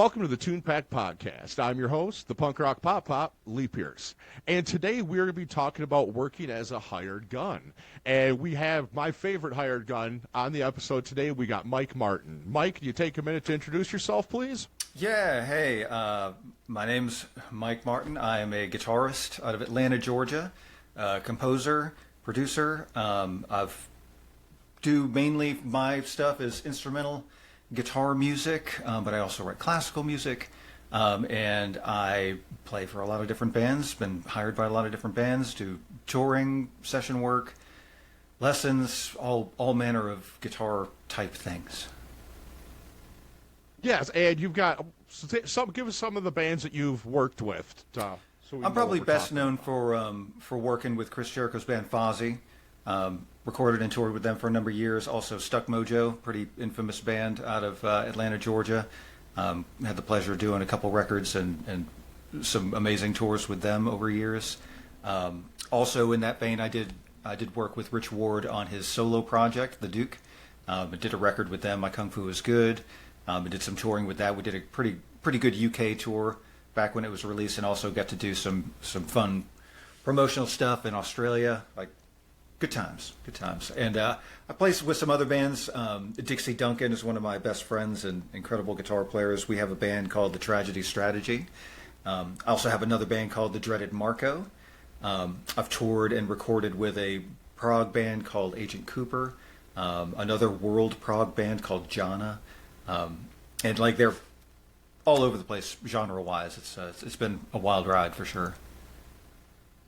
Welcome to the Tunepact podcast. I'm your host, the punk rock pop, Lee Pierce. And today we're going to be talking about working as a hired gun. And we have my favorite hired gun on the episode today. We got Mike Martin. Mike, can you take a minute to introduce yourself, please? Yeah, hey, my name's Mike Martin. I am a guitarist out of Atlanta, Georgia, composer, producer. Mainly my stuff is instrumental guitar music, but I also write classical music, and I play for a lot of different bands, been hired by a lot of different bands, do touring, session work, lessons, all manner of guitar type things. Yes, and you've got give us some of the bands that you've worked with. I'm probably best known for working with Chris Jericho's band Fozzy. Recorded and toured with them for a number of years. Also Stuck Mojo, pretty infamous band out of Atlanta, Georgia. Had the pleasure of doing a couple records and some amazing tours with them over years. Also in that vein, I did work with Rich Ward on his solo project, The Duke. I did a record with them, My Kung Fu Is Good. I did some touring with that. We did a pretty good UK tour back when it was released, and also got to do some fun promotional stuff in Australia, like good times. And I play with some other bands. Dixie Duncan is one of my best friends and incredible guitar players. We have a band called The Tragedy Strategy. I also have another band called The Dreaded Marco. I've toured and recorded with a prog band called Agent Cooper, another world prog band called Jana, and like they're all over the place genre-wise. It's been a wild ride for sure.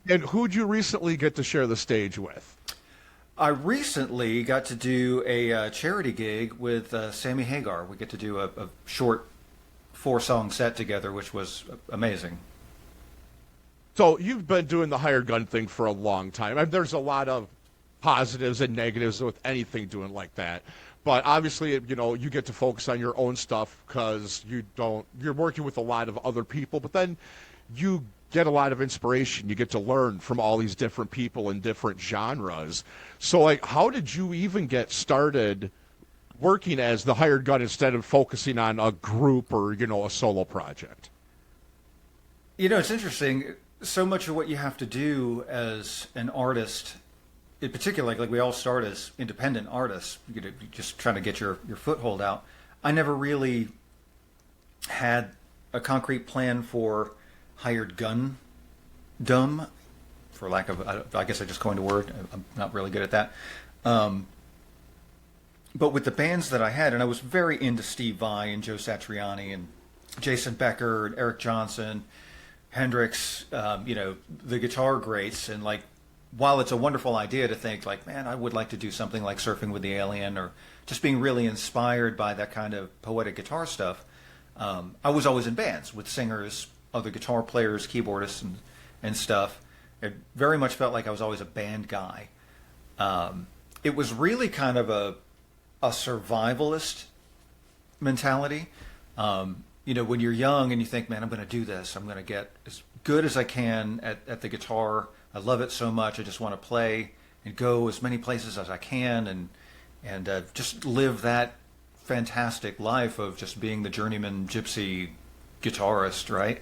And who'd you recently get to share the stage with? I recently got to do a charity gig with Sammy Hagar. We get to do a short 4-song set together, which was amazing. So you've been doing the hired gun thing for a long time. I mean, there's a lot of positives and negatives with anything doing like that. But obviously, you get to focus on your own stuff because you're working with a lot of other people, but then you get a lot of inspiration. You get to learn from all these different people in different genres. So, like, how did you even get started working as the hired gun instead of focusing on a group or, a solo project? It's interesting. So much of what you have to do as an artist, in particular, like we all start as independent artists, you're just trying to get your foothold out. I never really had a concrete plan for hired gun dumb, for lack of, I guess I just coined a word. I'm not really good at that. But with the bands that I had, and I was very into Steve Vai and Joe Satriani and Jason Becker and Eric Johnson, Hendrix, the guitar greats. And like, while it's a wonderful idea to think like, man, I would like to do something like Surfing with the Alien, or just being really inspired by that kind of poetic guitar stuff, I was always in bands with singers, other guitar players, keyboardists, and stuff. It very much felt like I was always a band guy. It was really kind of a survivalist mentality. When you're young and you think, man, I'm going to do this. I'm going to get as good as I can at the guitar. I love it so much. I just want to play and go as many places as I can and just live that fantastic life of just being the journeyman gypsy guitarist, right?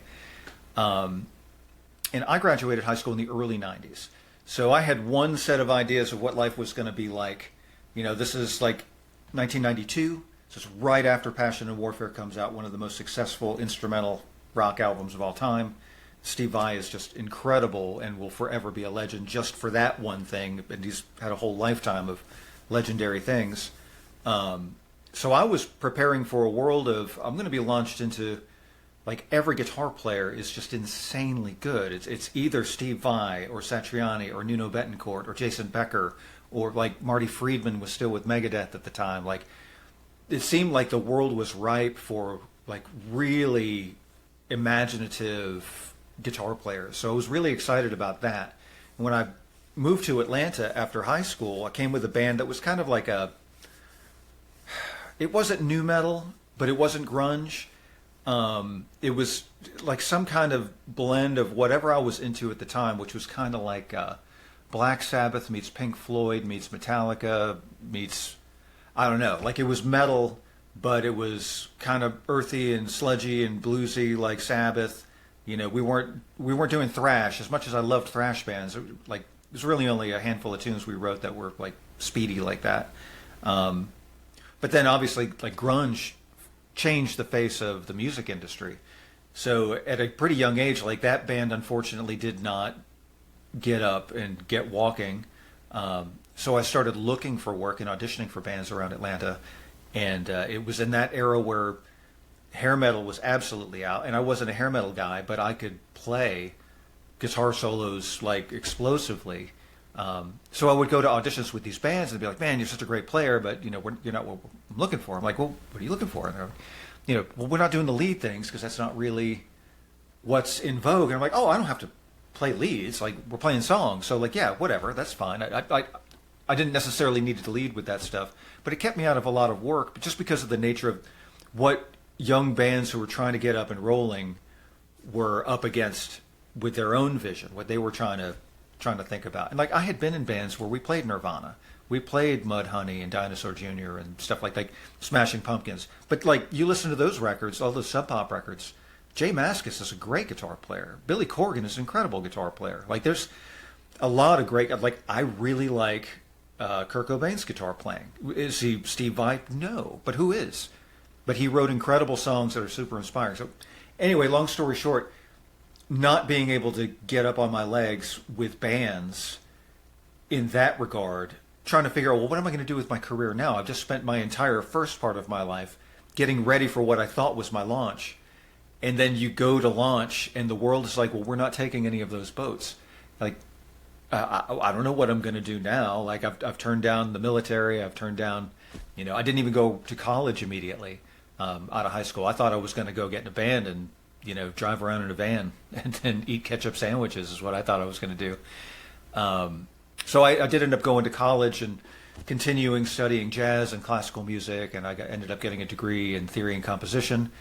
And I graduated high school in the early 90s. So I had one set of ideas of what life was going to be like. This is like 1992. So it's right after Passion and Warfare comes out, one of the most successful instrumental rock albums of all time. Steve Vai is just incredible and will forever be a legend just for that one thing. And he's had a whole lifetime of legendary things. So I was preparing for a world of, I'm going to be launched into, like, every guitar player is just insanely good. It's either Steve Vai or Satriani or Nuno Bettencourt or Jason Becker, or like Marty Friedman was still with Megadeth at the time. Like, it seemed like the world was ripe for like really imaginative guitar players. So I was really excited about that. And when I moved to Atlanta after high school, I came with a band that was kind of like it wasn't nu metal, but it wasn't grunge. It was like some kind of blend of whatever I was into at the time, which was kind of like Black Sabbath meets Pink Floyd meets Metallica meets, I don't know, like it was metal, but it was kind of earthy and sludgy and bluesy like Sabbath. You know, we weren't doing thrash as much as I loved thrash bands. Like there's really only a handful of tunes we wrote that were like speedy like that. But then obviously like grunge changed the face of the music industry. So at a pretty young age, like that band unfortunately did not get up and get walking. So I started looking for work and auditioning for bands around Atlanta. And it was in that era where hair metal was absolutely out. And I wasn't a hair metal guy, but I could play guitar solos like explosively. So I would go to auditions with these bands and be like, man, you're such a great player, but you're not what I'm looking for. I'm like, well, what are you looking for? And they're, well, we're not doing the lead things because that's not really what's in vogue. And I'm like, oh, I don't have to play leads. Like we're playing songs. So like, yeah, whatever. That's fine. I didn't necessarily need to lead with that stuff, but it kept me out of a lot of work just because of the nature of what young bands who were trying to get up and rolling were up against with their own vision, what they were trying to think about. And like I had been in bands where we played Nirvana, we played Mudhoney and Dinosaur Jr. and stuff like Smashing Pumpkins. But like you listen to those records, all those Sub Pop records, Jay Mascis is a great guitar player. Billy Corgan is an incredible guitar player. Like there's a lot of great, like I really like Kurt Cobain's guitar playing. Is he Steve Vai? No, but who is? But he wrote incredible songs that are super inspiring. So anyway, long story short, not being able to get up on my legs with bands in that regard, trying to figure out, well, what am I going to do with my career now? I've just spent my entire first part of my life getting ready for what I thought was my launch. And then you go to launch and the world is like, well, we're not taking any of those boats. Like, I don't know what I'm going to do now. Like I've turned down the military. I've turned down, I didn't even go to college immediately out of high school. I thought I was going to go get in a band and, drive around in a van and then eat ketchup sandwiches is what I thought I was going to do. So I did end up going to college and continuing studying jazz and classical music, and I ended up getting a degree in theory and composition.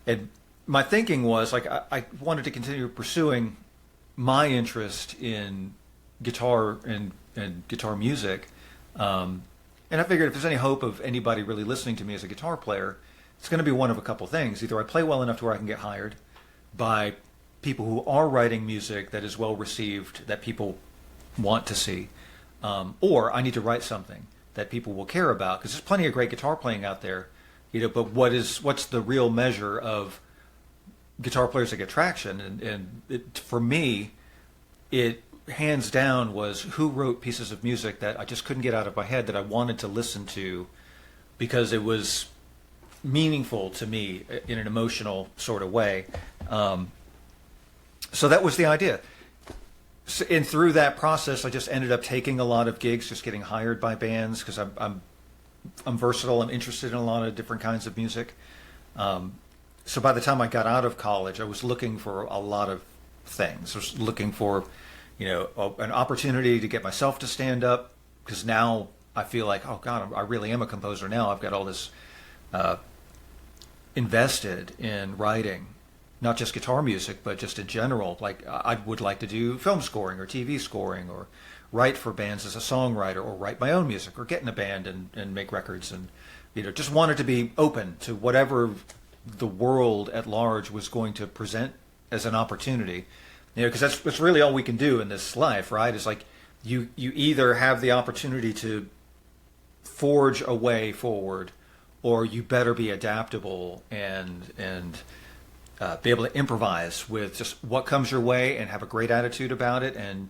And my thinking was like I wanted to continue pursuing my interest in guitar and guitar music. And I figured if there's any hope of anybody really listening to me as a guitar player, it's going to be one of a couple things. Either I play well enough to where I can get hired by people who are writing music that is well received, that people want to see, or I need to write something that people will care about, because there's plenty of great guitar playing out there, but what's the real measure of guitar players that get traction? And for me, it hands down was who wrote pieces of music that I just couldn't get out of my head that I wanted to listen to because it was meaningful to me in an emotional sort of way. So that was the idea. So, and through that process, I just ended up taking a lot of gigs, just getting hired by bands because I'm versatile. I'm interested in a lot of different kinds of music. So by the time I got out of college, I was looking for a lot of things. I was looking for, an opportunity to get myself to stand up, because now I feel like, oh God, I really am a composer now. I've got all this invested in writing, not just guitar music, but just in general. Like I would like to do film scoring or TV scoring, or write for bands as a songwriter, or write my own music, or get in a band and make records, and just wanted to be open to whatever the world at large was going to present as an opportunity. Because that's really all we can do in this life, right? It's like you either have the opportunity to forge a way forward, or you better be adaptable and be able to improvise with just what comes your way and have a great attitude about it and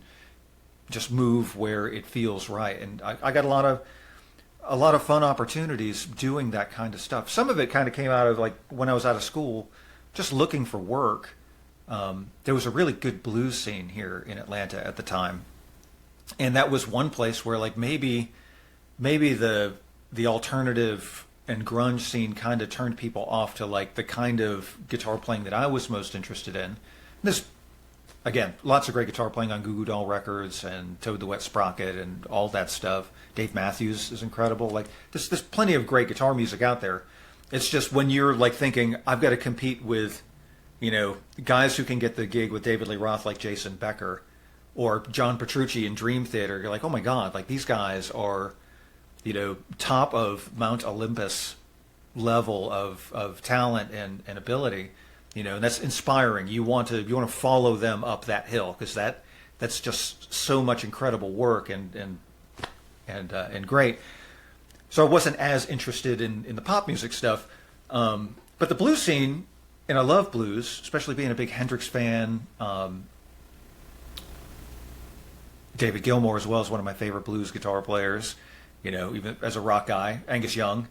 just move where it feels right. And I got a lot of fun opportunities doing that kind of stuff. Some of it kind of came out of like when I was out of school, just looking for work. There was a really good blues scene here in Atlanta at the time, and that was one place where like maybe the alternative and grunge scene kind of turned people off to like the kind of guitar playing that I was most interested in. This, again, lots of great guitar playing on Goo Goo Doll records and Toad the Wet Sprocket and all that stuff. Dave Matthews is incredible. Like there's plenty of great guitar music out there. It's just when you're like thinking, I've got to compete with, guys who can get the gig with David Lee Roth like Jason Becker or John Petrucci in Dream Theater. You're like, oh my God, like these guys are, top of Mount Olympus level of talent and ability, and that's inspiring. You want to follow them up that hill, because that's just so much incredible work and great. So I wasn't as interested in the pop music stuff, but the blues scene, and I love blues, especially being a big Hendrix fan. David Gilmour as well is one of my favorite blues guitar players. Even as a rock guy, Angus Young,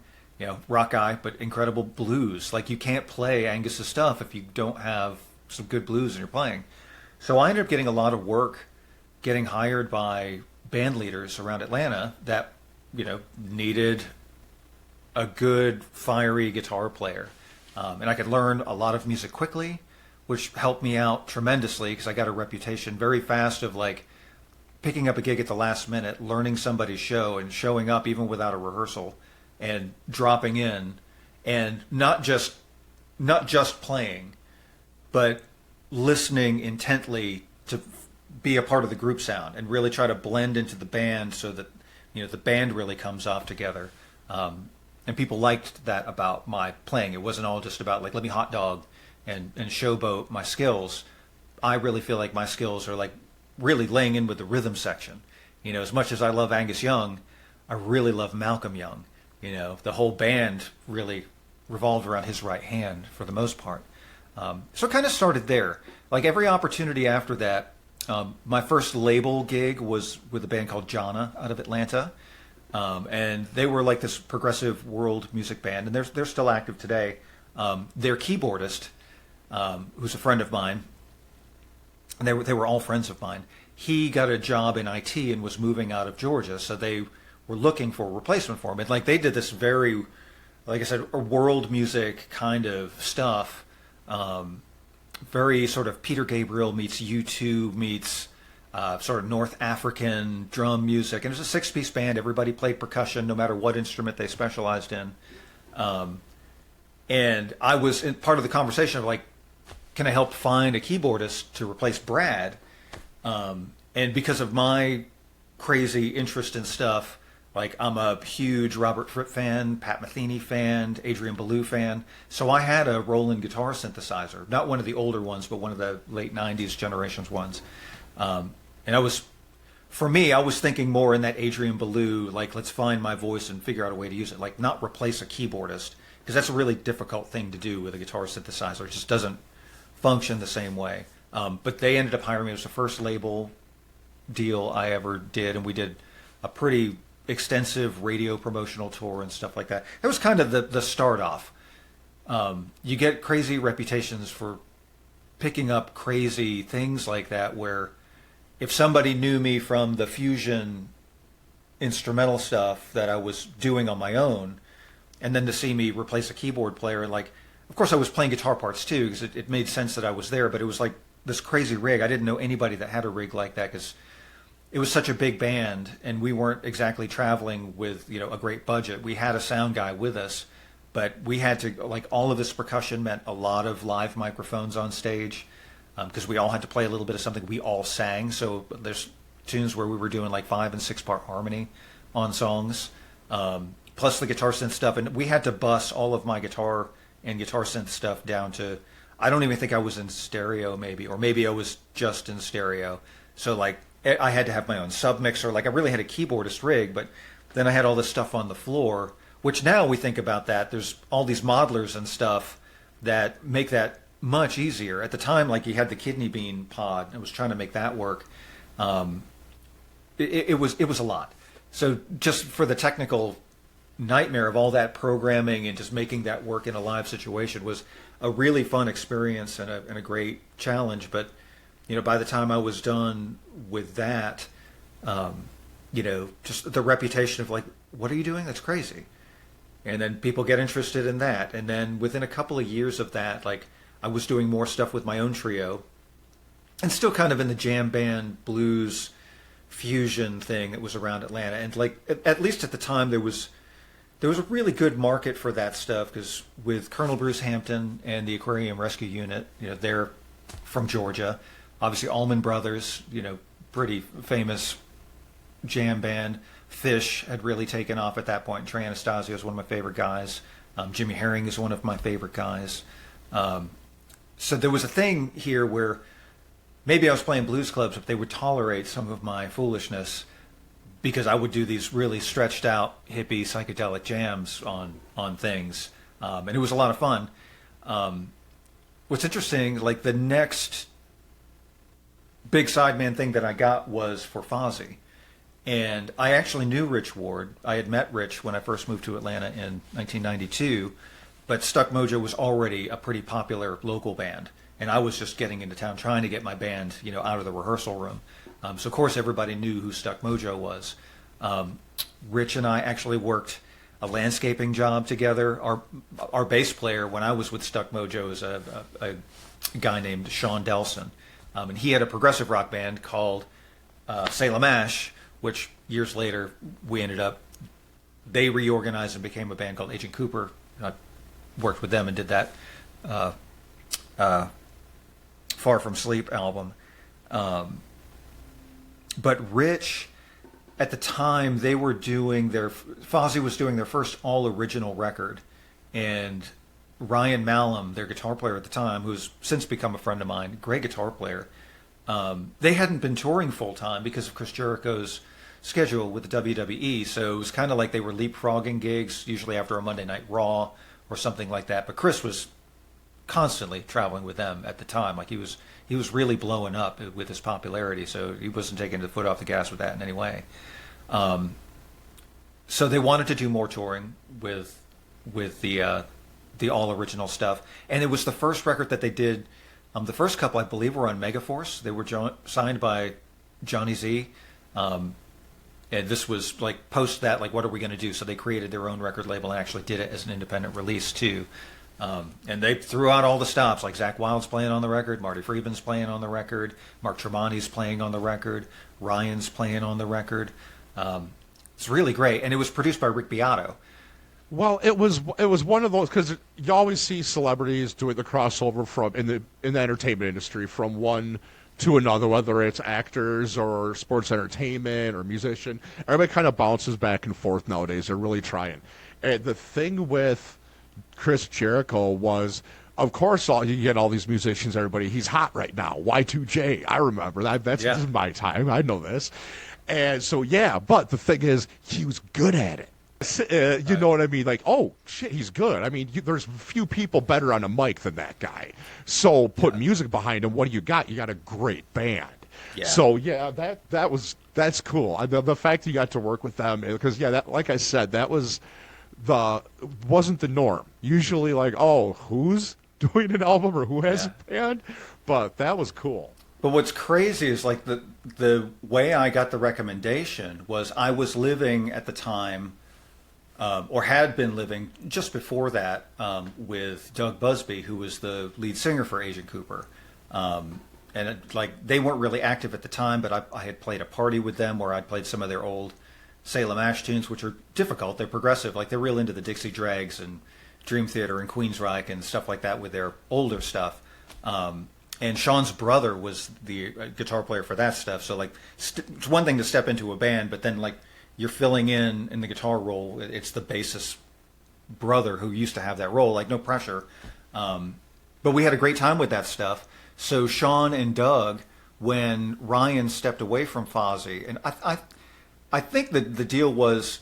rock guy, but incredible blues. Like, you can't play Angus's stuff if you don't have some good blues in your playing. So I ended up getting a lot of work, getting hired by band leaders around Atlanta that, needed a good, fiery guitar player. And I could learn a lot of music quickly, which helped me out tremendously, because I got a reputation very fast of, like, picking up a gig at the last minute, learning somebody's show, and showing up even without a rehearsal, and dropping in, and not just playing, but listening intently to be a part of the group sound and really try to blend into the band, so that the band really comes off together. And people liked that about my playing. It wasn't all just about, like, let me hot dog and showboat my skills. I really feel like my skills are, like, really laying in with the rhythm section. As much as I love Angus Young, I really love Malcolm Young. The whole band really revolved around his right hand for the most part. So it kind of started there. Like, every opportunity after that, my first label gig was with a band called Jana out of Atlanta. And they were like this progressive world music band, and they're still active today. Their keyboardist, who's a friend of mine, and they were all friends of mine, he got a job in IT and was moving out of Georgia, so they were looking for a replacement for him. And, like, they did this very, like I said, a world music kind of stuff, very sort of Peter Gabriel meets U2 meets sort of North African drum music. And it was a 6-piece band. Everybody played percussion, no matter what instrument they specialized in. And I was in part of the conversation of, like, can I help find a keyboardist to replace Brad? And because of my crazy interest in stuff, like, I'm a huge Robert Fripp fan, Pat Metheny fan, Adrian Belew fan. So I had a Roland guitar synthesizer, not one of the older ones, but one of the late 90s generations ones. And I was thinking more in that Adrian Belew, like, let's find my voice and figure out a way to use it, like, not replace a keyboardist, because that's a really difficult thing to do with a guitar synthesizer. It just doesn't function the same way. But they ended up hiring me. It was the first label deal I ever did, and we did a pretty extensive radio promotional tour and stuff like that. It was kind of the start off. You get crazy reputations for picking up crazy things like that, where if somebody knew me from the fusion instrumental stuff that I was doing on my own, and then to see me replace a keyboard player, and, like, of course I was playing guitar parts too, because it made sense that I was there, but it was like this crazy rig. I didn't know anybody that had a rig like that, because it was such a big band, and we weren't exactly traveling with, a great budget. We had a sound guy with us, but we had to, like, all of this percussion meant a lot of live microphones on stage, because we all had to play a little bit of something. We all sang, so there's tunes where we were doing, like, 5- and 6-part harmony on songs, plus the guitar synth stuff. And we had to bus all of my guitar and guitar synth stuff down to, I don't even think I was in stereo, or maybe I was just in stereo. So, like, I had to have my own submixer. Like, I really had a keyboardist rig, but then I had all this stuff on the floor, which now we think about that. There's all these modelers and stuff that make that much easier. At the time, like, you had the kidney bean pod. I was trying to make that work. It was a lot. So just for the technical nightmare of all that programming and just making that work in a live situation was a really fun experience and a great challenge. But, by the time I was done with that, just the reputation of, like, what are you doing? That's crazy. And then people get interested in that. And then within a couple of years of that, like, I was doing more stuff with my own trio, and still kind of in the jam band blues fusion thing that was around Atlanta. And, like, at least at the time, there was a really good market for that stuff, because with Colonel Bruce Hampton and the Aquarium Rescue Unit, they're from Georgia. Obviously, Allman Brothers, pretty famous jam band. Fish had really taken off at that point. Trey Anastasio is one of my favorite guys. Jimmy Herring is one of my favorite guys. So there was a thing here where maybe I was playing blues clubs, but they would tolerate some of my foolishness because I would do these really stretched out hippie psychedelic jams on things, and it was a lot of fun. What's interesting, like the next big sideman thing that I got was for Fozzy. And I actually knew Rich Ward. I had met Rich when I first moved to Atlanta in 1992, but Stuck Mojo was already a pretty popular local band. And I was just getting into town trying to get my band, out of the rehearsal room. So of course everybody knew who Stuck Mojo was. Rich and I actually worked a landscaping job together. Our bass player when I was with Stuck Mojo is a guy named Sean Delson. And he had a progressive rock band called Salem Ash, which years later they reorganized and became a band called Agent Cooper. I worked with them and did that Far From Sleep album. But Rich, at the time, Fozzy was doing their first all-original record, and Ryan Malum, their guitar player at the time, who's since become a friend of mine, great guitar player, they hadn't been touring full-time because of Chris Jericho's schedule with the WWE, so it was kind of like they were leapfrogging gigs, usually after a Monday Night Raw or something like that. But Chris was constantly traveling with them at the time. Like he was really blowing up with his popularity, so he wasn't taking the foot off the gas with that in any way. So they wanted to do more touring with the all original stuff, and it was the first record that they did. The first couple, I believe, were on Megaforce. They were signed by Johnny Z. And this was like post that, like, what are we going to do? So they created their own record label and actually did it as an independent release too. And they threw out all the stops, like Zakk Wylde's playing on the record, Marty Friedman's playing on the record, Mark Tremonti's playing on the record, Ryan's playing on the record. It's really great, and it was produced by Rick Beato. Well, it was one of those, because you always see celebrities doing the crossover from in the entertainment industry from one to another, whether it's actors or sports entertainment or musician. Everybody kind of bounces back and forth nowadays. They're really trying. And the thing with Chris Jericho was, of course, you get all these musicians, everybody, he's hot right now. Y2J, I remember that. This is my time. I know this. And so, yeah, but the thing is, he was good at it. You know what I mean? Like, oh, shit, he's good. I mean, there's few people better on a mic than that guy. So put music behind him. What do you got? You got a great band. Yeah. So, yeah, that's cool. The fact that you got to work with them, because, yeah, that, like I said, that wasn't the norm. Usually, like, oh, who's doing an album or who has a band? But that was cool. But what's crazy is, like, the way I got the recommendation was I was living at the time, or had been living just before that, with Doug Busby, who was the lead singer for Agent Cooper. And they weren't really active at the time, but I had played a party with them where I'd played some of their old Salem Ash tunes, which are difficult. They're progressive. Like, they're real into the Dixie Dregs and Dream Theater and Queensryche and stuff like that with their older stuff. And Sean's brother was the guitar player for that stuff. So, like, it's one thing to step into a band, but then, like, you're filling in the guitar role. It's the bassist brother who used to have that role. Like, no pressure. But we had a great time with that stuff. So Sean and Doug, when Ryan stepped away from Fozzy, and I think that the deal was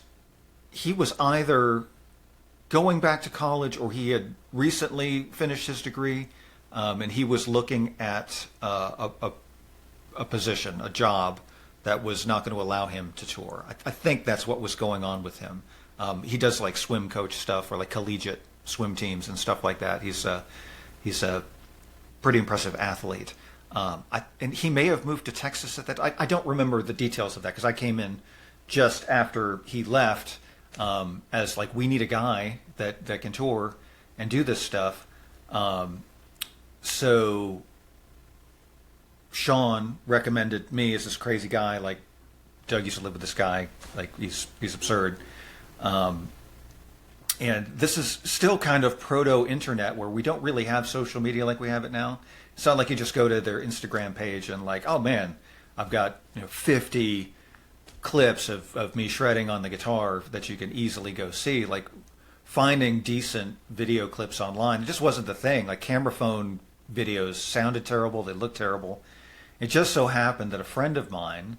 he was either going back to college or he had recently finished his degree, and he was looking at a position, a job that was not going to allow him to tour. I think that's what was going on with him. He does like swim coach stuff or like collegiate swim teams and stuff like that. He's a pretty impressive athlete. And he may have moved to Texas at that. I don't remember the details of that because I came in just after he left as like, we need a guy that can tour and do this stuff. So Sean recommended me as this crazy guy. Like, Doug used to live with this guy. Like, he's absurd. And this is still kind of proto-internet where we don't really have social media like we have it now. It's not like you just go to their Instagram page and like, oh man, I've got 50 clips of me shredding on the guitar that you can easily go see. Like, finding decent video clips online. It just wasn't the thing. Like camera phone videos sounded terrible, they looked terrible. It just so happened that a friend of mine,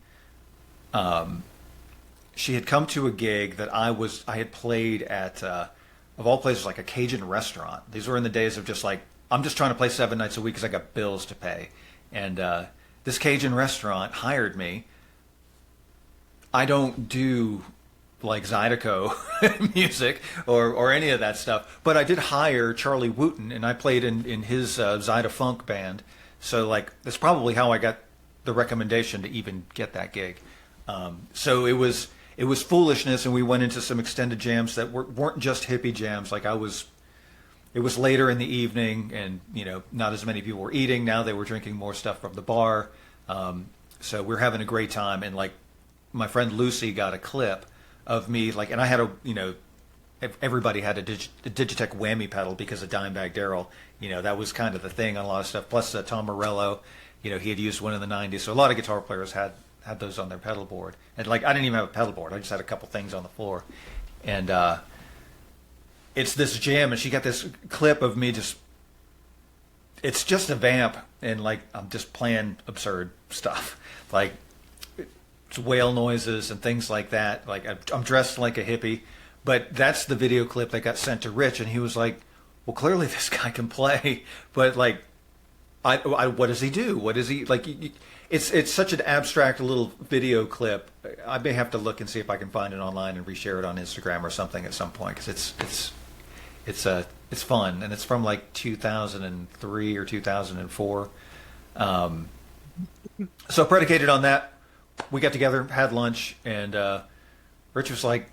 she had come to a gig that I had played at, of all places, like a Cajun restaurant. These were in the days of just like, I'm just trying to play 7 nights a week because I got bills to pay. And this Cajun restaurant hired me. I don't do like Zydeco music or any of that stuff, but I did hire Charlie Wooten, and I played in his Zyda Funk band. So like that's probably how I got the recommendation to even get that gig. So it was foolishness, and we went into some extended jams that weren't just hippie jams. Like it was later in the evening, and not as many people were eating. Now they were drinking more stuff from the bar. So we're having a great time, and like my friend Lucy got a clip of me, like, and I had everybody had a Digitech whammy pedal because of Dimebag Darrell. That was kind of the thing on a lot of stuff. Plus Tom Morello, he had used one in the 90s. So a lot of guitar players had those on their pedal board. And like, I didn't even have a pedal board. I just had a couple things on the floor. And it's this jam, and she got this clip of me it's just a vamp, and like, I'm just playing absurd stuff. Like, whale noises and things like that. Like I'm dressed like a hippie, but that's the video clip that got sent to Rich, and he was like, "Well, clearly this guy can play, but like, what does he do? What is he like?" It's such an abstract little video clip. I may have to look and see if I can find it online and reshare it on Instagram or something at some point, because it's fun, and it's from like 2003 or 2004. So predicated on that, we got together, had lunch, and Rich was like,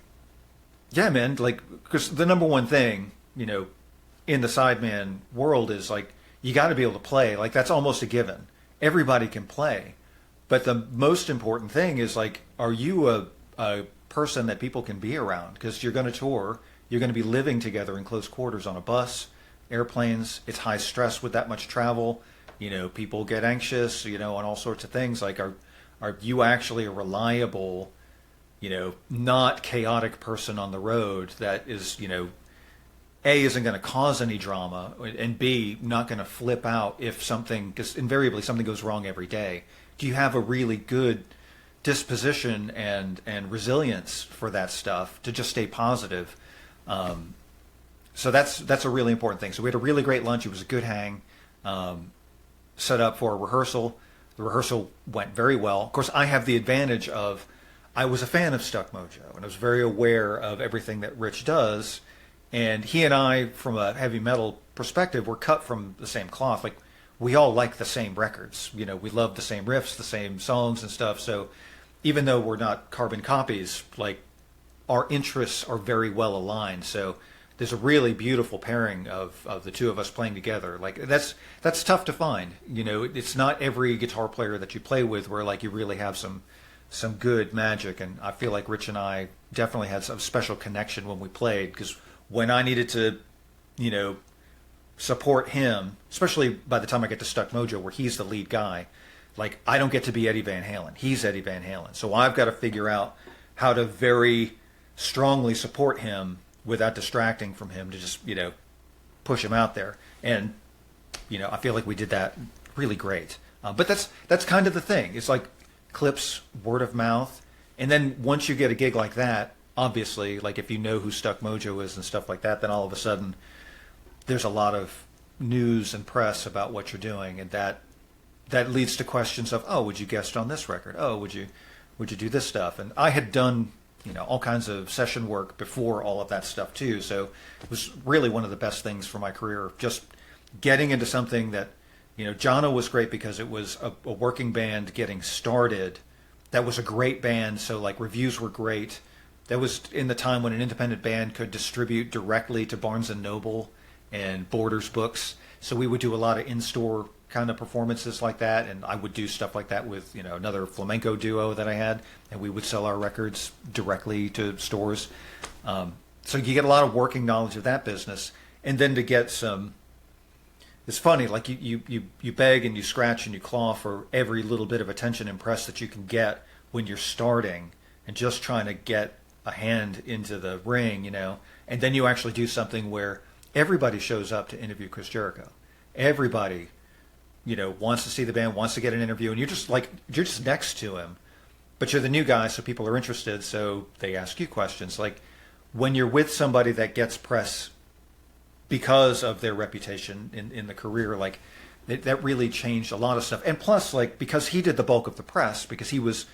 "Yeah, man, like, because the number one thing, in the sideman world is like, you got to be able to play. Like, that's almost a given. Everybody can play, but the most important thing is like, are you a person that people can be around? Because you're going to tour, you're going to be living together in close quarters on a bus, airplanes. It's high stress with that much travel. People get anxious, on all sorts of things. Like, are you actually a reliable, not chaotic person on the road that is, A, isn't going to cause any drama, and B, not going to flip out if something, because invariably something goes wrong every day. Do you have a really good disposition and resilience for that stuff to just stay positive? So that's a really important thing. So we had a really great lunch. It was a good hang. Set up for a rehearsal. The rehearsal went very well. Of course, I have the advantage of I was a fan of Stuck Mojo, and I was very aware of everything that Rich does. And he and I, from a heavy metal perspective, were cut from the same cloth. Like, we all like the same records. We love the same riffs, the same songs and stuff. So even though we're not carbon copies, like, our interests are very well aligned. So there's a really beautiful pairing of the two of us playing together. Like, that's tough to find. It's not every guitar player that you play with where like you really have some good magic. And I feel like Rich and I definitely had some special connection when we played, because when I needed to, support him, especially by the time I get to Stuck Mojo, where he's the lead guy, like, I don't get to be Eddie Van Halen. He's Eddie Van Halen. So I've got to figure out how to very strongly support him without distracting from him, to just, push him out there. And, I feel like we did that really great. But that's kind of the thing. It's like clips, word of mouth. And then once you get a gig like that, obviously, like, if you know who Stuck Mojo is and stuff like that, then all of a sudden there's a lot of news and press about what you're doing. And that leads to questions of, oh, would you guest on this record? Oh, would you do this stuff? And I had done all kinds of session work before all of that stuff too. So it was really one of the best things for my career, just getting into something that, Jono was great because it was a working band getting started. That was a great band. So like, reviews were great. That was in the time when an independent band could distribute directly to Barnes & Noble and Borders books. So we would do a lot of in-store kind of performances like that, and I would do stuff like that with another flamenco duo that I had, and we would sell our records directly to stores. So you get a lot of working knowledge of that business, and then to get some. It's funny, like you beg and you scratch and you claw for every little bit of attention and press that you can get when you're starting and just trying to get a hand into the ring, you know, and then you actually do something where everybody shows up to interview Chris Jericho. Everybody, you know, wants to see the band, wants to get an interview, and you're just next to him, but you're the new guy, so people are interested, so they ask you questions. Like when you're with somebody that gets press because of their reputation in the career, like that really changed a lot of stuff. And plus, like, because he did the bulk of the press, because he was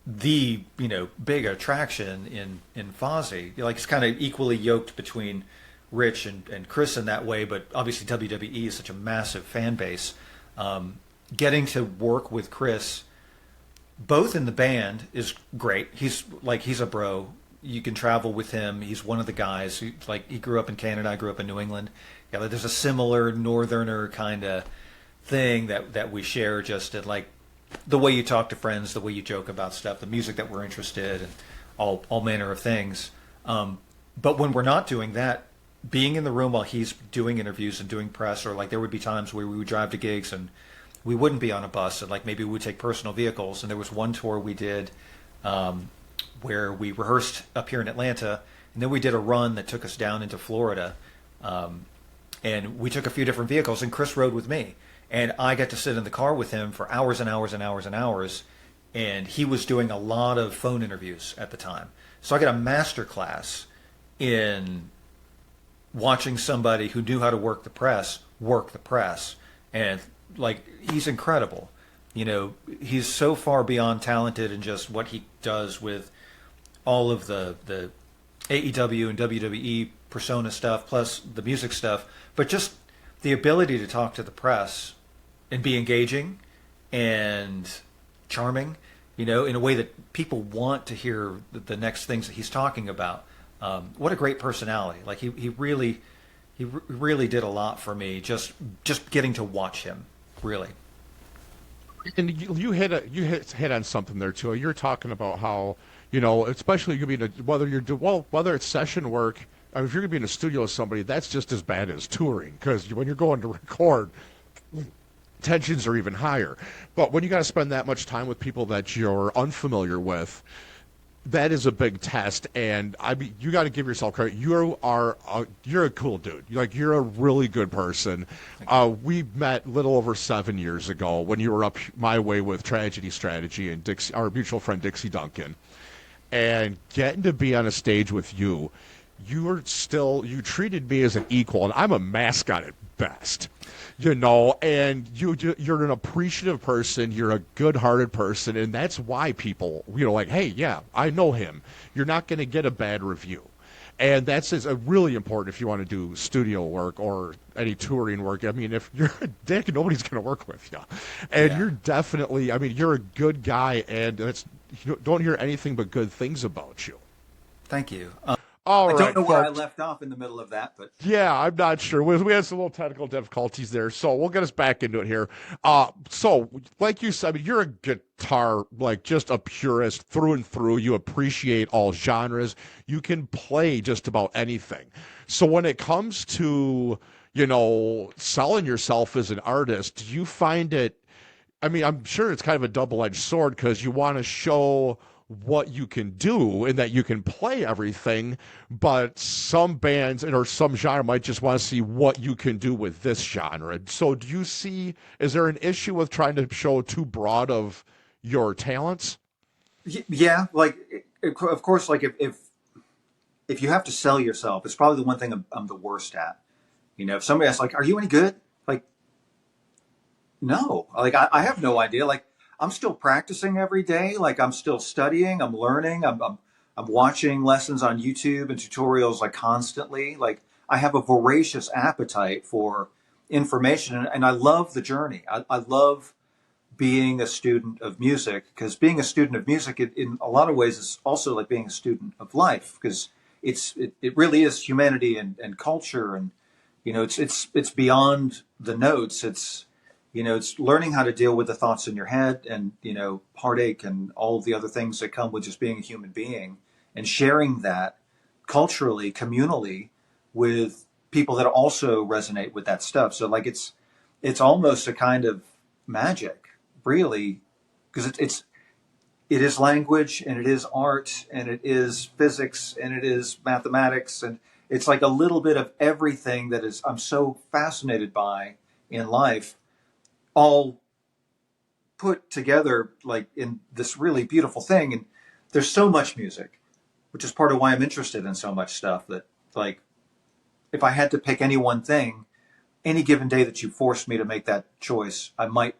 the, you know, big attraction in Fozzy, like it's kind of equally yoked between Rich and Chris in that way, but obviously WWE is such a massive fan base. Getting to work with Chris, both in the band, is great. He's a bro. You can travel with him. He's one of the guys. He grew up in Canada. I grew up in New England. Yeah, there's a similar northerner kind of thing that we share, just in like the way you talk to friends, the way you joke about stuff, the music that we're interested in, all manner of things. But when we're not doing that, being in the room while he's doing interviews and doing press, or like there would be times where we would drive to gigs and we wouldn't be on a bus, and like maybe we would take personal vehicles. And there was one tour we did where we rehearsed up here in Atlanta, and then we did a run that took us down into Florida. And we took a few different vehicles, and Chris rode with me. And I got to sit in the car with him for hours and hours and hours and hours. And he was doing a lot of phone interviews at the time. So I got a master class in watching somebody who knew how to work the press. And like, he's incredible. You know, he's so far beyond talented in just what he does with all of the AEW and WWE persona stuff, plus the music stuff, but just the ability to talk to the press and be engaging and charming, you know, in a way that people want to hear the next things that he's talking about. What a great personality. Like he really did a lot for me, just getting to watch him, really. And you hit on something there too. You're talking about how, you know, especially you mean whether it's session work. I mean, if you're going to be in a studio with somebody, that's just as bad as touring, because when you're going to record, tensions are even higher. But when you got to spend that much time with people that you're unfamiliar with, that is a big test. And I mean, you got to give yourself credit. You're a cool dude. You're a really good person. We met a little over 7 years ago when you were up my way with Tragedy Strategy and our mutual friend Dixie Duncan, and getting to be on a stage with you. You treated me as an equal, and I'm a mascot at best, you know, and you're an appreciative person, you're a good-hearted person, and that's why people, you know, like, hey, yeah, I know him. You're not going to get a bad review. And that's really important if you want to do studio work or any touring work. I mean, if you're a dick, nobody's going to work with you. And You're definitely, I mean, you're a good guy, and you don't hear anything but good things about you. Thank you. All I right, don't know where I folks. left off in the middle of that, but Yeah, I'm not sure. We had some little technical difficulties there, so we'll get us back into it here. So, like you said, I mean, you're a guitar, like just a purist through and through. You appreciate all genres. You can play just about anything. So when it comes to, you know, selling yourself as an artist, do you find it, I mean, I'm sure it's kind of a double-edged sword, because you want to show what you can do and that you can play everything, but some bands or some genre might just want to see what you can do with this genre. So is there an issue with trying to show too broad of your talents? yeah, like of course, like if you have to sell yourself, it's probably the one thing I'm the worst at. You know, if somebody asks, like, "Are you any good?" Like, no, like I have no idea. Like, I'm still practicing every day. Like, I'm still studying. I'm learning. I'm watching lessons on YouTube and tutorials like constantly. Like, I have a voracious appetite for information, and I love the journey. I love being a student of music, because being a student of music in a lot of ways is also like being a student of life, because it really is humanity and culture, and you know it's beyond the notes. It's learning how to deal with the thoughts in your head, and, you know, heartache and all of the other things that come with just being a human being, and sharing that culturally, communally, with people that also resonate with that stuff. So like it's almost a kind of magic, really, because it is language and it is art and it is physics and it is mathematics, and it's like a little bit of everything that is I'm so fascinated by in life, all put together like in this really beautiful thing. And there's so much music, which is part of why I'm interested in so much stuff, that like if I had to pick any one thing, any given day that you forced me to make that choice, I might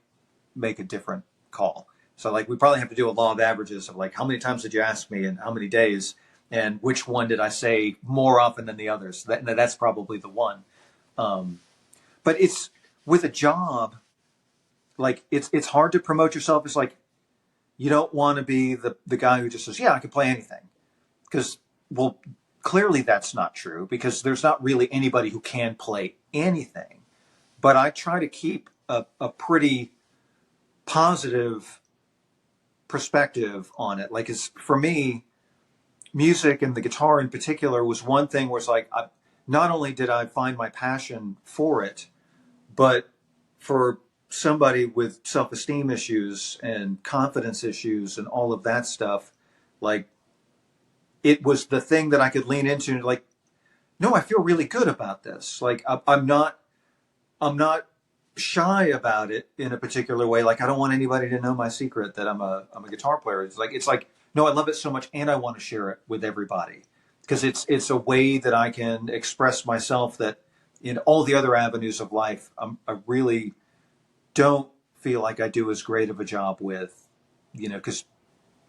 make a different call. So like we probably have to do a law of averages of like how many times did you ask me and how many days, and which one did I say more often than the others. That's probably the one. But it's with a job, like it's hard to promote yourself. It's like you don't want to be the guy who just says, yeah, I can play anything. Because, well, clearly that's not true, because there's not really anybody who can play anything. But I try to keep a pretty positive perspective on it. Like, for me, music and the guitar in particular was one thing where it's like, not only did I find my passion for it, but for somebody with self-esteem issues and confidence issues and all of that stuff, like, it was the thing that I could lean into, like, no, I feel really good about this. Like, I'm not shy about it in a particular way. Like, I don't want anybody to know my secret that I'm a guitar player. It's like, no, I love it so much and I want to share it with everybody, because it's a way that I can express myself that in all the other avenues of life, I really don't feel like I do as great of a job with, because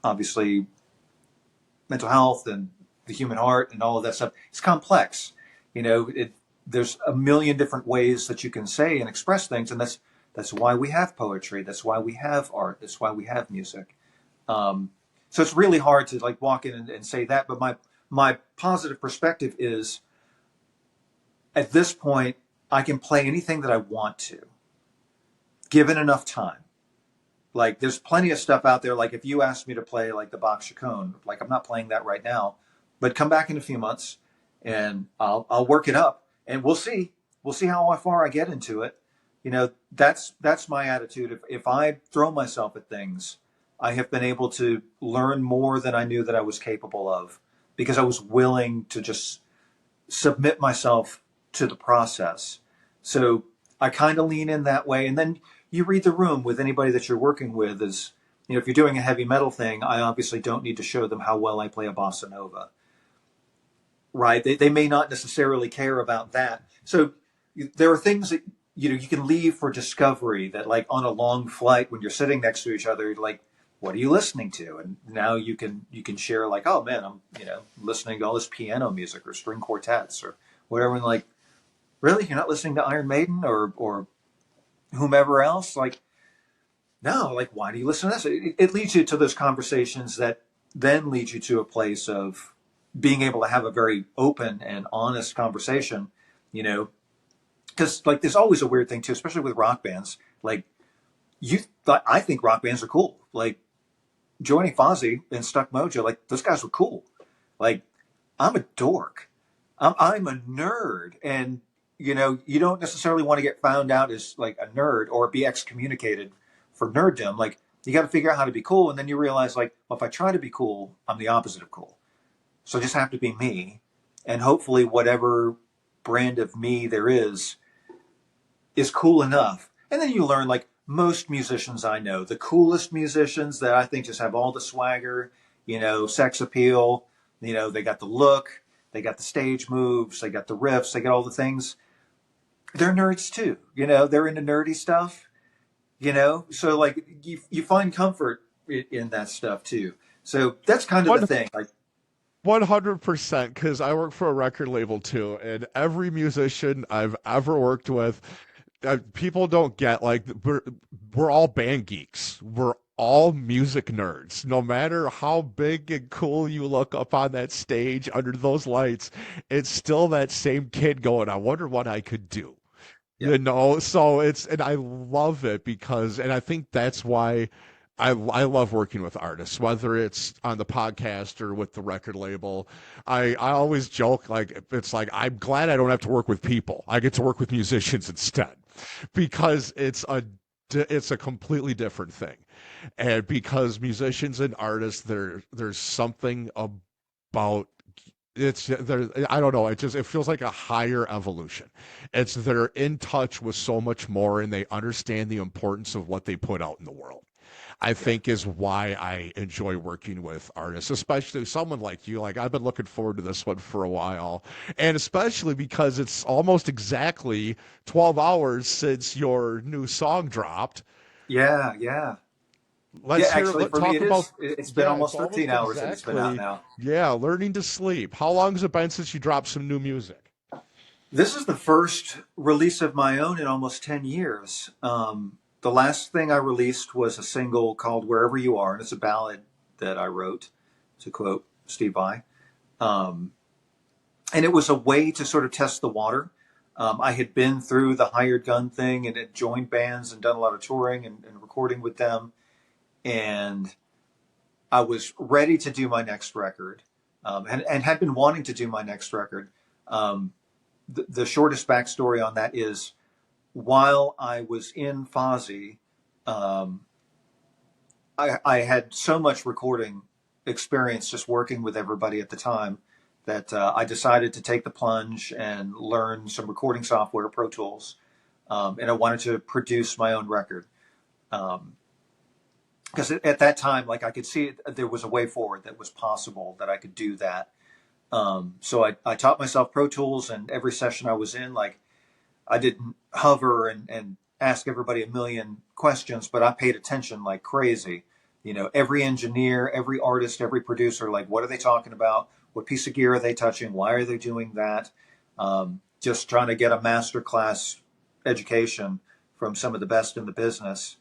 obviously mental health and the human heart and all of that stuff, it's complex. There's a million different ways that you can say and express things, and that's why we have poetry. That's why we have art. That's why we have music. So it's really hard to like walk in and say that. But my positive perspective is, at this point, I can play anything that I want to, given enough time. Like, there's plenty of stuff out there. Like, if you asked me to play like the Bach Chaconne, like, I'm not playing that right now, but come back in a few months and I'll work it up, and we'll see how far I get into it. That's my attitude. If I throw myself at things, I have been able to learn more than I knew that I was capable of, because I was willing to just submit myself to the process. So I kind of lean in that way. And then you read the room with anybody that you're working with. Is, if you're doing a heavy metal thing, I obviously don't need to show them how well I play a bossa nova, right? They may not necessarily care about that. So there are things that, you can leave for discovery, that like on a long flight when you're sitting next to each other, like, what are you listening to? And now you can share like, oh man, I'm, listening to all this piano music or string quartets or whatever. And like, really, you're not listening to Iron Maiden or whomever else? Like, no, like, why do you listen to this? It leads you to those conversations that then lead you to a place of being able to have a very open and honest conversation, because like, there's always a weird thing too, especially with rock bands. Like, I think rock bands are cool. Like, joining Fozzy and Stuck Mojo, like, those guys were cool. Like, I'm a dork. I'm a nerd, and you don't necessarily want to get found out as like a nerd or be excommunicated for nerddom. Like, you got to figure out how to be cool, and then you realize, like, well, if I try to be cool, I'm the opposite of cool. So I just have to be me, and hopefully whatever brand of me there is cool enough. And then you learn, like, most musicians I know, the coolest musicians that I think just have all the swagger, sex appeal, they got the look, they got the stage moves, they got the riffs, they got all the things. They're nerds too, they're into nerdy stuff, so like you find comfort in that stuff too. So that's kind of the thing. Like, 100%, because I work for a record label too, and every musician I've ever worked with, people don't get, like, we're all band geeks. We're all music nerds. No matter how big and cool you look up on that stage under those lights, it's still that same kid going, I wonder what I could do. Yeah. So and I love it, and I think that's why I love working with artists, whether it's on the podcast or with the record label. I always joke, like, it's like, I'm glad I don't have to work with people. I get to work with musicians instead, because it's a it's a completely different thing. And because musicians and artists, there's something about it's there. I don't know. It feels like a higher evolution. It's they're in touch with so much more, and they understand the importance of what they put out in the world. I think is why I enjoy working with artists, especially someone like you. Like I've been looking forward to this one for a while, and especially because it's almost exactly 12 hours since your new song dropped. Yeah, yeah. Yeah, Let's hear. actually, for me, Talk it about. is. It's been Yeah, it's almost 13 almost hours that it's been out exactly. now. Yeah, learning to sleep. How long has it been since you dropped some new music? This is the first release of my own in almost 10 years. The last thing I released was a single called Wherever You Are, and it's a ballad that I wrote, to quote Steve Vai. Um, and it was a way to sort of test the water. I had been through the hired gun thing and had joined bands and done a lot of touring and recording with them. And I was ready to do my next record, and had been wanting to do my next record. Um, the shortest backstory on that is while I was in Fozzy, um, I had so much recording experience just working with everybody at the time that I decided to take the plunge and learn some recording software, Pro Tools, and I wanted to produce my own record. Because at that time, like I could see there was a way forward that was possible that I could do that. So I taught myself Pro Tools, and every session I was in, like I didn't hover and ask everybody a million questions, but I paid attention like crazy. You know, every engineer, every artist, every producer, like what are they talking about? What piece of gear are they touching? Why are they doing that? Just trying to get a master class education from some of the best in the business,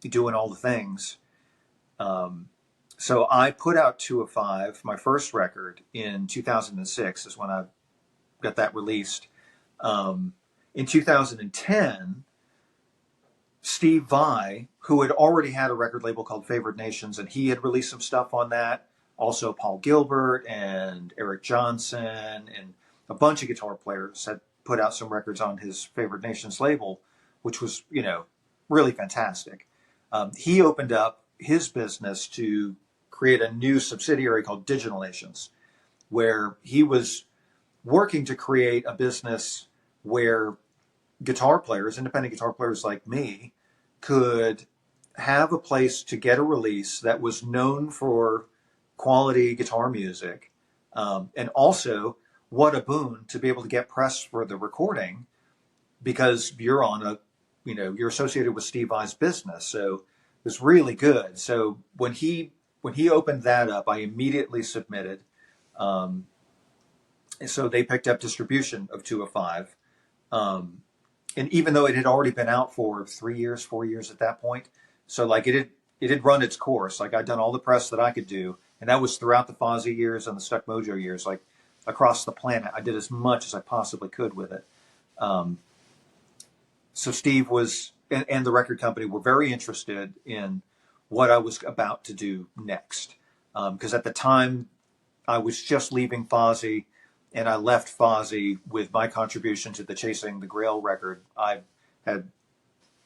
doing all the things. Um, so I put out 2 of 5, my first record in 2006 is when I got that released. In 2010, Steve Vai, who had already had a record label called Favored Nations, and he had released some stuff on that. Also, Paul Gilbert and Eric Johnson and a bunch of guitar players had put out some records on his Favored Nations label, which was, really fantastic. He opened up his business to create a new subsidiary called Digital Nations, where he was working to create a business where guitar players, independent guitar players like me, could have a place to get a release that was known for quality guitar music. And also, what a boon to be able to get press for the recording because you're associated with Steve Vai's business. So it was really good. So when he opened that up, I immediately submitted. And so they picked up distribution of 2 of 5. And even though it had already been out for 3 years, 4 years at that point, so like it had run its course. Like I'd done all the press that I could do, and that was throughout the Fozzy years and the Stuck Mojo years. Like across the planet, I did as much as I possibly could with it. So Steve was and the record company were very interested in what I was about to do next, because at the time I was just leaving Fozzy, and I left Fozzy with my contribution to the Chasing the Grail record. I had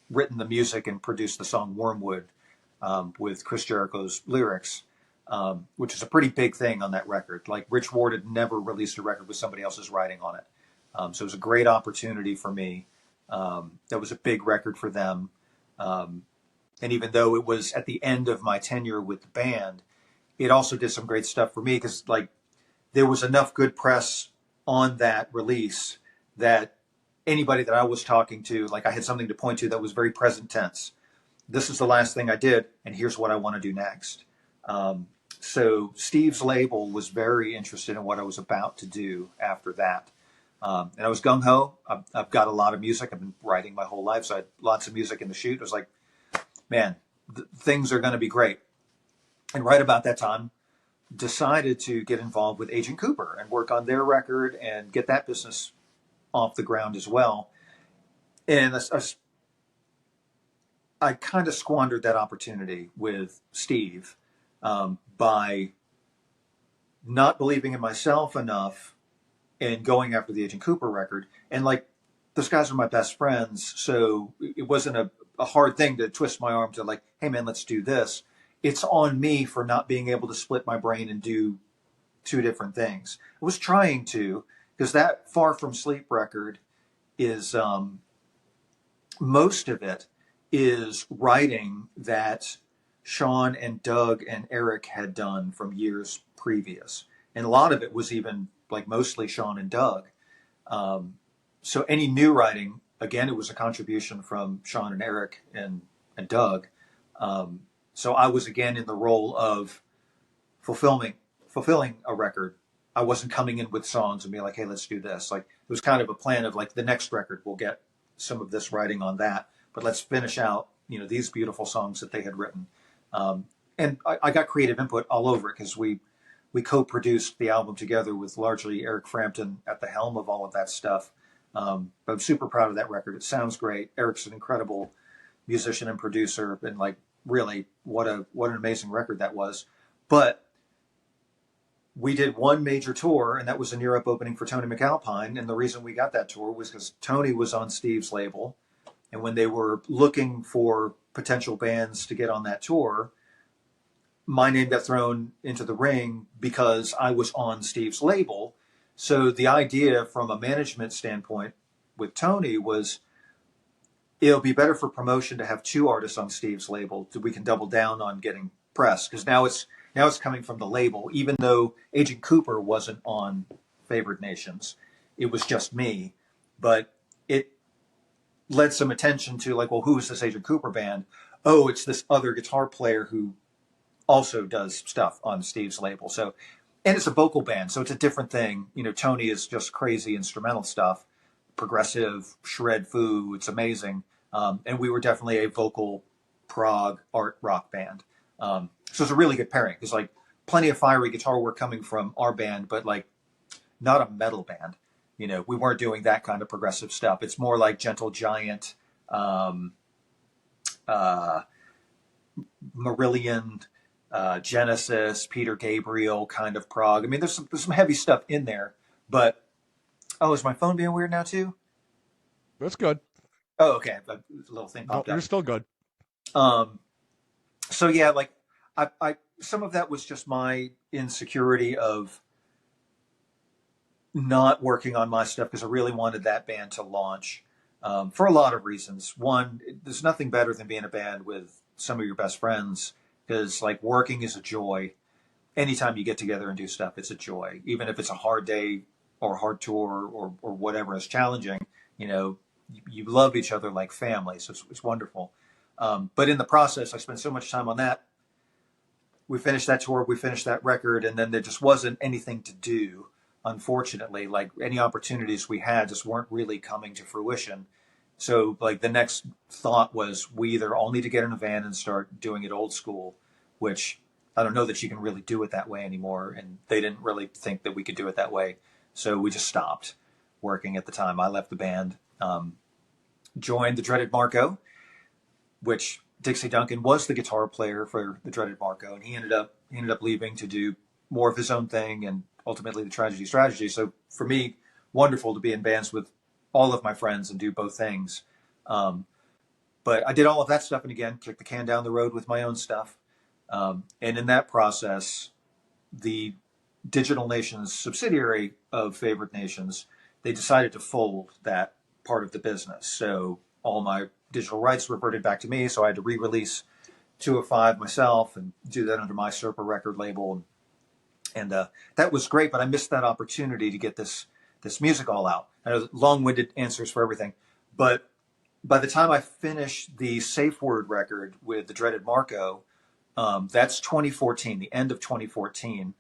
written the music and produced the song Wormwood with Chris Jericho's lyrics, which is a pretty big thing on that record. Like Rich Ward had never released a record with somebody else's writing on it. So it was a great opportunity for me. That was a big record for them. And even though it was at the end of my tenure with the band, it also did some great stuff for me because like there was enough good press on that release that anybody that I was talking to, like I had something to point to that was very present tense. This is the last thing I did, and here's what I want to do next. So Steve's label was very interested in what I was about to do after that. And I was gung ho. I've got a lot of music. I've been writing my whole life, so I had lots of music in the chute. I was like, man, things are going to be great. And right about that time, decided to get involved with Agent Cooper and work on their record and get that business off the ground as well. And I kind of squandered that opportunity with Steve by not believing in myself enough and going after the Agent Cooper record. And like, those guys are my best friends, so it wasn't a hard thing to twist my arm to like, hey man, let's do this. It's on me for not being able to split my brain and do two different things. I was trying to, because that Far From Sleep record is, most of it is writing that Sean and Doug and Eric had done from years previous. And a lot of it was even like mostly Sean and Doug. So any new writing, again, it was a contribution from Sean and Eric and Doug. So I was again in the role of fulfilling a record. I wasn't coming in with songs and being like, hey, let's do this. Like, it was kind of a plan of like, the next record we'll get some of this writing on that, but let's finish out, these beautiful songs that they had written. And I got creative input all over it, because we co-produced the album together with largely Eric Frampton at the helm of all of that stuff. But I'm super proud of that record. It sounds great. Eric's an incredible musician and producer, and like, really, what an amazing record that was. But we did one major tour, and that was in Europe, opening for Tony McAlpine. And the reason we got that tour was because Tony was on Steve's label. And when they were looking for potential bands to get on that tour, my name got thrown into the ring because I was on Steve's label. So the idea from a management standpoint with Tony was, it'll be better for promotion to have two artists on Steve's label, so we can double down on getting press. Because now it's coming from the label. Even though Agent Cooper wasn't on Favored Nations, it was just me. But it led some attention to like, well, who is this Agent Cooper band? Oh, it's this other guitar player who also does stuff on Steve's label. So, and it's a vocal band, so it's a different thing. Tony is just crazy instrumental stuff, progressive shred foo. It's amazing. And we were definitely a vocal prog art rock band. So it's a really good pairing. It's like plenty of fiery guitar work coming from our band, but like not a metal band. We weren't doing that kind of progressive stuff. It's more like Gentle Giant, Marillion, Genesis, Peter Gabriel kind of prog. I mean, there's some heavy stuff in there, but is my phone being weird now too? That's good. Oh, okay. A little thing popped up. You're still good. So yeah, like I some of that was just my insecurity of not working on my stuff, because I really wanted that band to launch, for a lot of reasons. One, there's nothing better than being a band with some of your best friends, because like working is a joy. Anytime you get together and do stuff, it's a joy. Even if it's a hard day or a hard tour or whatever is challenging, you love each other like family. So it's wonderful. But in the process, I spent so much time on that. We finished that tour, we finished that record, and then there just wasn't anything to do. Unfortunately, like any opportunities we had just weren't really coming to fruition. So like the next thought was, we either all need to get in a van and start doing it old school, which I don't know that you can really do it that way anymore. And they didn't really think that we could do it that way. So we just stopped working at the time. I left the band, joined the Dreaded Marco, which Dixie Duncan was the guitar player for the Dreaded Marco. And he ended up leaving to do more of his own thing, and ultimately the Tragedy Strategy. So for me, wonderful to be in bands with all of my friends and do both things. But I did all of that stuff, and again, kicked the can down the road with my own stuff. And in that process, the Digital Nations subsidiary of Favored Nations, they decided to fold that part of the business. So all my digital rights reverted back to me. So I had to re-release 205 myself and do that under my Serpa record label. And that was great, but I missed that opportunity to get this music all out. I know long-winded answers for everything, but by the time I finished the Safe Word record with the Dreaded Marco, that's 2014, the end of 2014,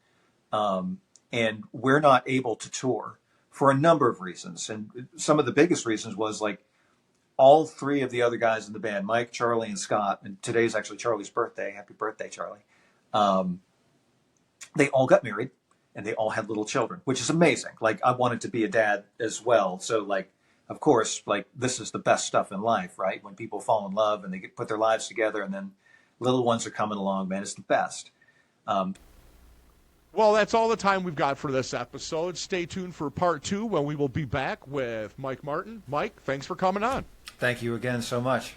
and we're not able to tour for a number of reasons. And some of the biggest reasons was like all three of the other guys in the band, Mike, Charlie, and Scott, and today's actually Charlie's birthday. Happy birthday, Charlie. They all got married and they all had little children, which is amazing. Like I wanted to be a dad as well. So like, of course, like this is the best stuff in life, right? When people fall in love and they put their lives together and then little ones are coming along, man, it's the best. Well, that's all the time we've got for this episode. Stay tuned for part 2 when we will be back with Mike Martin. Mike, thanks for coming on. Thank you again so much.